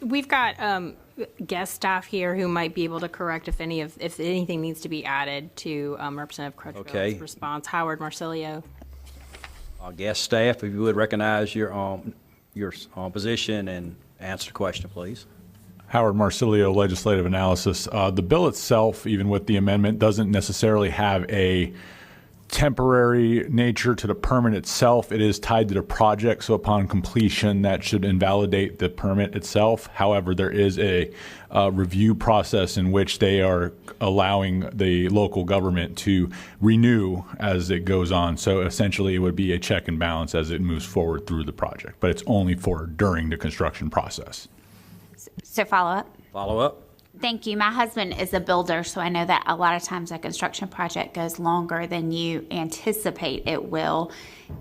We've got guest staff here who might be able to correct if anything needs to be added to Representative Crutchfield's response. Howard Marsilio. Guest staff, if you would recognize your position and answer the question, please. Howard Marsilio, Legislative Analysis. The bill itself, even with the amendment, doesn't necessarily have a temporary nature to the permit itself. It is tied to the project, so upon completion, that should invalidate the permit itself. However, there is a review process in which they are allowing the local government to renew as it goes on. So essentially, it would be a check and balance as it moves forward through the project, but it's only for during the construction process. So follow up? Follow up. Thank you. My husband is a builder, so I know that a lot of times a construction project goes longer than you anticipate it will.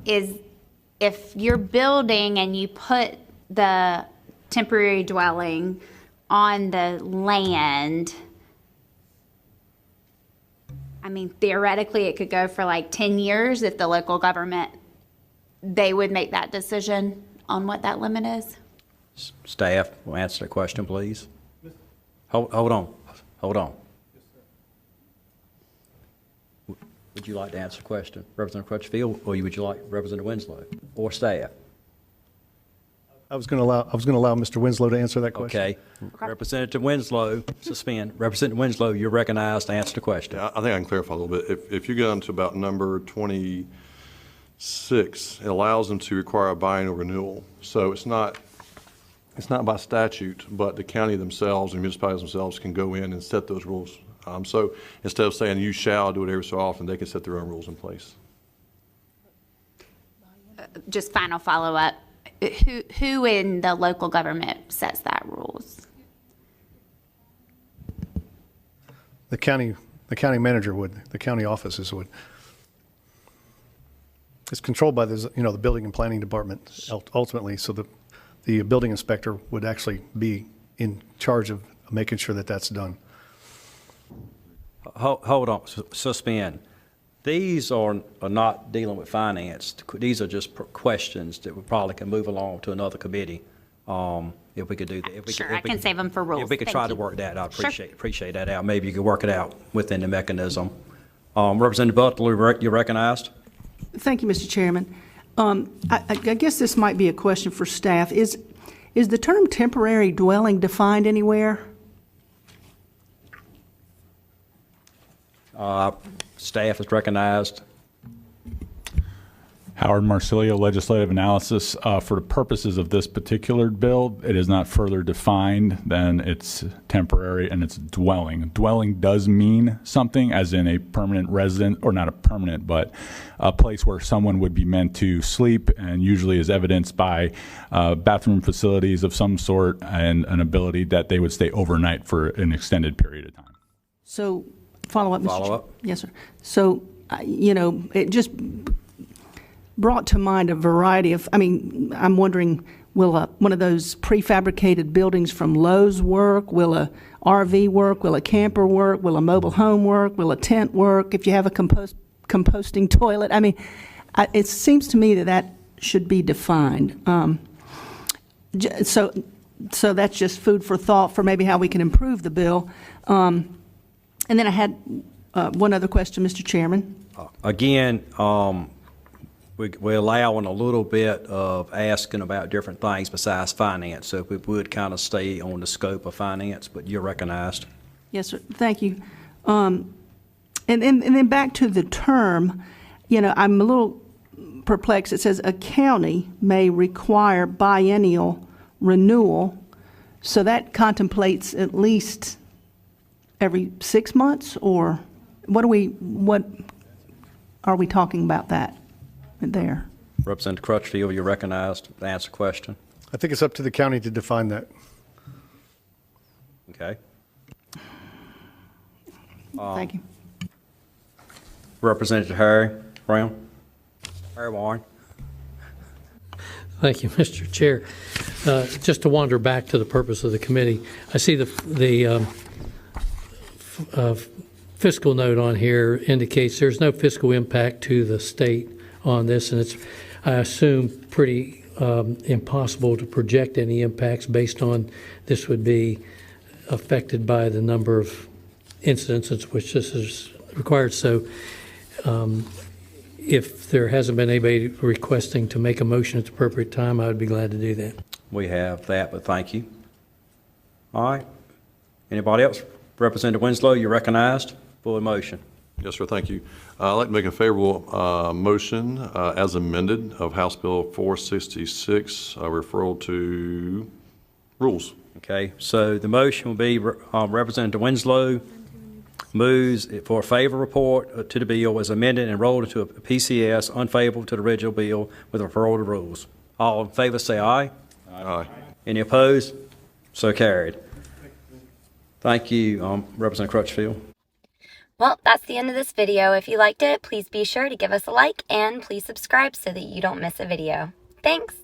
If you're building and you put the temporary dwelling on the land, I mean, theoretically, it could go for like 10 years if the local government, they would make that decision on what that limit is. Staff will answer the question, please. Hold on. Would you like to answer the question, Representative Crutchfield, or would you like Representative Winslow or staff? I was going to allow Mr. Winslow to answer that question. Okay. Representative Winslow, suspend. Representative Winslow, you're recognized to answer the question. Yeah, I think I can clarify a little bit. If you go into about number 26, it allows them to require a biennial renewal. So it's not by statute, but the county themselves and municipalities themselves can go in and set those rules. So instead of saying you shall do it every so often, they can set their own rules in place. Just final follow up. Who in the local government sets that rules? The county manager would. The county offices would. It's controlled by the building and planning department ultimately. So the building inspector would actually be in charge of making sure that that's done. Hold on, suspend. These are not dealing with finance. These are just questions that we probably can move along to another committee. If we could do that. Sure, I can save them for rules. If we could try to work that out, appreciate that out. Maybe you could work it out within the mechanism. Representative Butler, you're recognized. Thank you, Mr. Chairman. I guess this might be a question for staff. Is the term temporary dwelling defined anywhere? Staff is recognized. Howard Marsilio, Legislative Analysis. For the purposes of this particular bill, it is not further defined than it's temporary and it's dwelling. Dwelling does mean something, as in a permanent resident, or not a permanent, but a place where someone would be meant to sleep, and usually is evidenced by bathroom facilities of some sort and an ability that they would stay overnight for an extended period of time. So, follow up, Mr. Follow up? Yes, sir. So, it just brought to mind a variety of, I'm wondering, will one of those prefabricated buildings from Lowe's work? Will a RV work? Will a camper work? Will a mobile home work? Will a tent work? If you have a composting toilet? It seems to me that should be defined. So that's just food for thought for maybe how we can improve the bill. And then I had one other question, Mr. Chairman. Again, we're allowing a little bit of asking about different things besides finance. So we would kind of stay on the scope of finance, but you're recognized. Yes, sir. Thank you. And then back to the term, I'm a little perplexed. It says a county may require biennial renewal. So that contemplates at least every 6 months, or what are we talking about that there? Representative Crutchfield, you're recognized to answer the question. I think it's up to the county to define that. Okay. Thank you. Representative Harry Brown. Harry Warren. Thank you, Mr. Chair. Just to wander back to the purpose of the committee, I see the fiscal note on here indicates there's no fiscal impact to the state on this, and it's, I assume, pretty impossible to project any impacts based on this would be affected by the number of incidents in which this is required. So if there hasn't been anybody requesting to make a motion at the appropriate time, I would be glad to do that. We have that, but thank you. All right. Anybody else? Representative Winslow, you're recognized for a motion. Yes, sir, thank you. I'd like to make a favorable motion as amended of House Bill 466, referral to rules. Okay, so the motion will be Representative Winslow moves for a favor report to the bill as amended and rolled into a PCS unfavorable to the original bill with referral to rules. All in favor say aye. Aye. Any opposed? So carried. Thank you, Representative Crutchfield. Well, that's the end of this video. If you liked it, please be sure to give us a like and please subscribe so that you don't miss a video. Thanks.